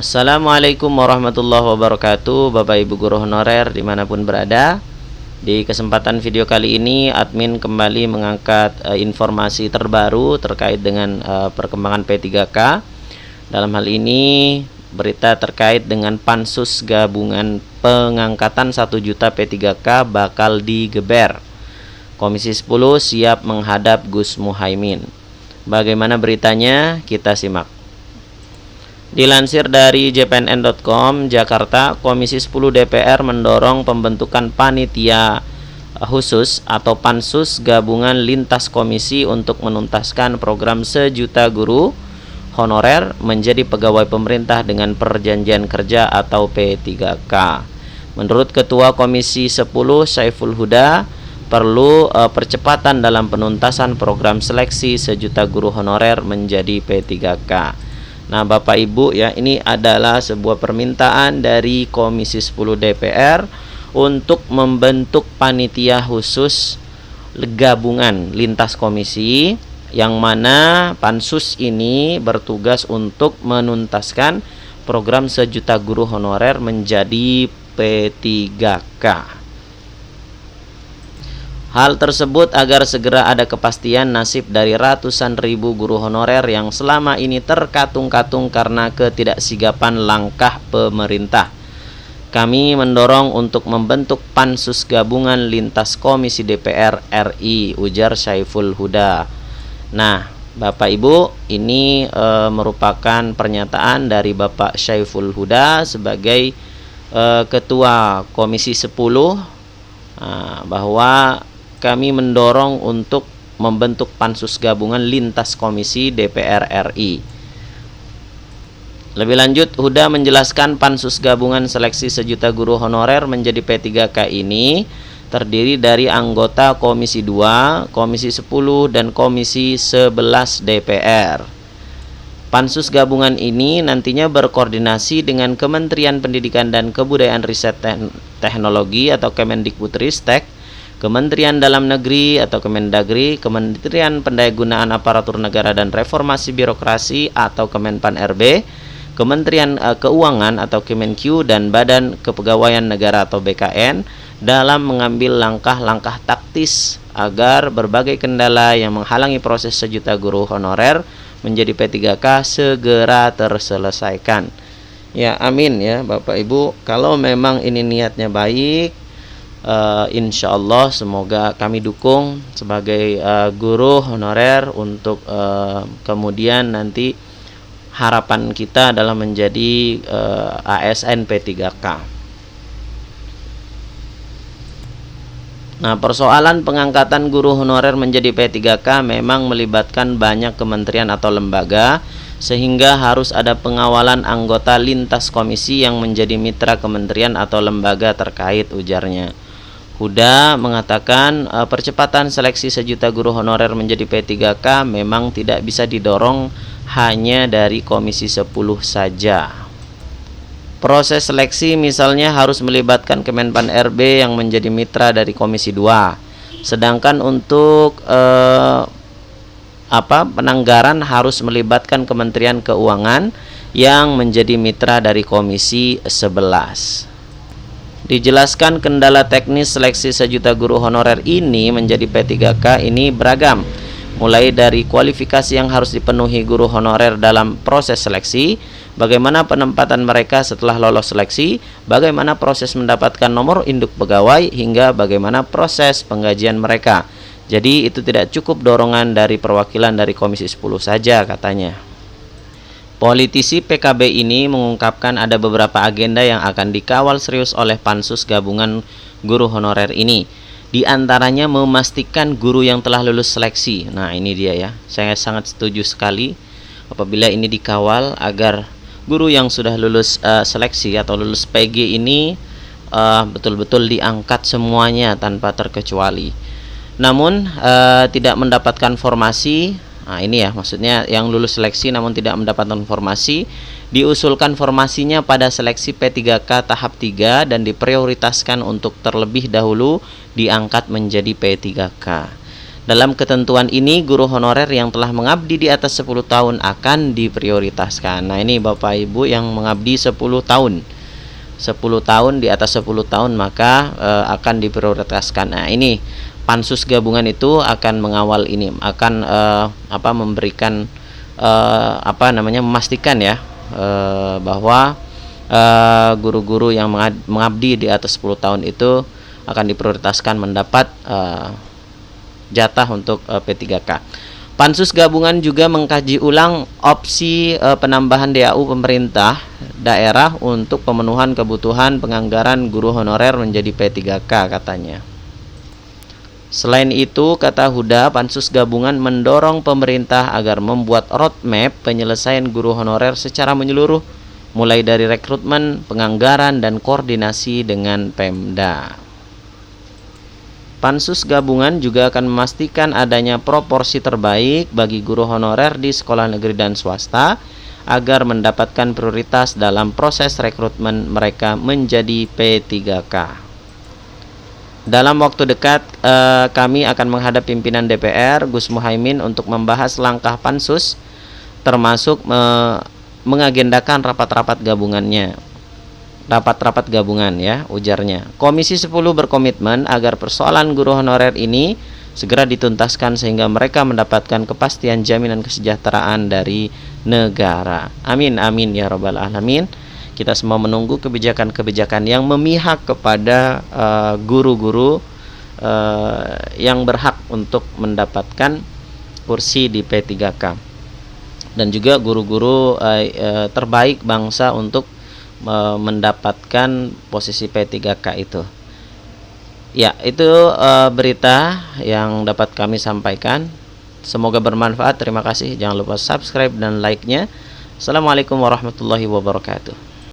Assalamualaikum warahmatullahi wabarakatuh, Bapak Ibu Guru Honorer dimanapun berada. Di kesempatan video kali ini admin kembali mengangkat informasi terbaru terkait dengan perkembangan P3K. Dalam hal ini berita terkait dengan pansus gabungan pengangkatan 1 juta P3K bakal digeber. Komisi 10 siap menghadap Gus Muhaimin. Bagaimana beritanya? Kita simak. Dilansir dari jpnn.com, Jakarta, Komisi 10 DPR mendorong pembentukan panitia khusus atau pansus gabungan lintas komisi untuk menuntaskan program sejuta guru honorer menjadi pegawai pemerintah dengan perjanjian kerja atau P3K. Menurut Ketua Komisi 10 Syaiful Huda, perlu percepatan dalam penuntasan program seleksi sejuta guru honorer menjadi P3K. Nah, Bapak Ibu ya, ini adalah sebuah permintaan dari Komisi 10 DPR untuk membentuk panitia khusus gabungan lintas komisi, yang mana pansus ini bertugas untuk menuntaskan program sejuta guru honorer menjadi P3K. Hal tersebut agar segera ada kepastian nasib dari ratusan ribu guru honorer yang selama ini terkatung-katung karena ketidaksigapan langkah pemerintah. Kami mendorong untuk membentuk pansus gabungan lintas komisi DPR RI, ujar Syaiful Huda. Nah, Bapak Ibu, ini merupakan pernyataan dari Bapak Syaiful Huda sebagai Ketua Komisi 10 bahwa kami mendorong untuk membentuk pansus gabungan lintas komisi DPR RI. Lebih lanjut, Huda menjelaskan pansus gabungan seleksi sejuta guru honorer menjadi P3K ini terdiri dari anggota Komisi 2, Komisi 10, dan Komisi 11 DPR. Pansus gabungan ini nantinya berkoordinasi dengan Kementerian Pendidikan dan Kebudayaan Riset Teknologi atau Kemendikbudristek, Kementerian Dalam Negeri atau Kemendagri, Kementerian Pendayagunaan Aparatur Negara dan Reformasi Birokrasi atau Kemenpan-RB, Kementerian Keuangan atau Kemenq, dan Badan Kepegawaian Negara atau BKN dalam mengambil langkah-langkah taktis agar berbagai kendala yang menghalangi proses sejuta guru honorer menjadi P3K segera terselesaikan. Ya, amin ya Bapak Ibu. Kalau memang ini niatnya baik, insya Allah semoga kami dukung sebagai guru honorer untuk kemudian nanti harapan kita adalah menjadi ASN P3K. Nah, persoalan pengangkatan guru honorer menjadi P3K memang melibatkan banyak kementerian atau lembaga, sehingga harus ada pengawalan anggota lintas komisi yang menjadi mitra kementerian atau lembaga terkait, ujarnya. Huda mengatakan percepatan seleksi sejuta guru honorer menjadi P3K memang tidak bisa didorong hanya dari Komisi 10 saja. Proses seleksi misalnya harus melibatkan Kemenpan-RB yang menjadi mitra dari Komisi 2. Sedangkan untuk penanggaran harus melibatkan Kementerian Keuangan yang menjadi mitra dari Komisi 11. Dijelaskan kendala teknis seleksi sejuta guru honorer ini menjadi P3K ini beragam, mulai dari kualifikasi yang harus dipenuhi guru honorer dalam proses seleksi, bagaimana penempatan mereka setelah lolos seleksi, bagaimana proses mendapatkan nomor induk pegawai, hingga bagaimana proses penggajian mereka. Jadi itu tidak cukup dorongan dari perwakilan dari Komisi 10 saja, katanya. Politisi PKB ini mengungkapkan ada beberapa agenda yang akan dikawal serius oleh pansus gabungan guru honorer ini. Di antaranya memastikan guru yang telah lulus seleksi. Nah, ini dia ya. Saya sangat setuju sekali apabila ini dikawal agar guru yang sudah lulus seleksi atau lulus PG ini betul-betul diangkat semuanya tanpa terkecuali. Namun tidak mendapatkan formasi. Nah, ini ya maksudnya yang lulus seleksi namun tidak mendapatkan formasi, diusulkan formasinya pada seleksi P3K tahap 3 dan diprioritaskan untuk terlebih dahulu diangkat menjadi P3K. Dalam ketentuan ini, guru honorer yang telah mengabdi di atas 10 tahun akan diprioritaskan. Nah, ini Bapak Ibu yang mengabdi 10 tahun. 10 tahun, di atas 10 tahun maka akan diprioritaskan. Nah, ini pansus gabungan itu akan mengawal ini, akan memberikan memastikan ya bahwa guru-guru yang mengabdi di atas 10 tahun itu akan diprioritaskan mendapat jatah untuk P3K. Pansus gabungan juga mengkaji ulang opsi penambahan DAU pemerintah daerah untuk pemenuhan kebutuhan penganggaran guru honorer menjadi P3K katanya. Selain itu, kata Huda, pansus gabungan mendorong pemerintah agar membuat roadmap penyelesaian guru honorer secara menyeluruh, mulai dari rekrutmen, penganggaran, dan koordinasi dengan Pemda. Pansus gabungan juga akan memastikan adanya proporsi terbaik bagi guru honorer di sekolah negeri dan swasta agar mendapatkan prioritas dalam proses rekrutmen mereka menjadi P3K. Dalam waktu dekat kami akan menghadap pimpinan DPR Gus Muhaimin untuk membahas langkah pansus, termasuk mengagendakan rapat-rapat gabungan ya, ujarnya. Komisi 10 berkomitmen agar persoalan guru honorer ini segera dituntaskan sehingga mereka mendapatkan kepastian jaminan kesejahteraan dari negara. Amin amin ya rabbal alamin. Kita semua menunggu kebijakan-kebijakan yang memihak kepada guru-guru yang berhak untuk mendapatkan kursi di P3K, dan juga guru-guru terbaik bangsa untuk mendapatkan posisi P3K itu. Ya, itu berita yang dapat kami sampaikan. Semoga bermanfaat. Terima kasih. Jangan lupa subscribe dan like-nya. Assalamualaikum warahmatullahi wabarakatuh.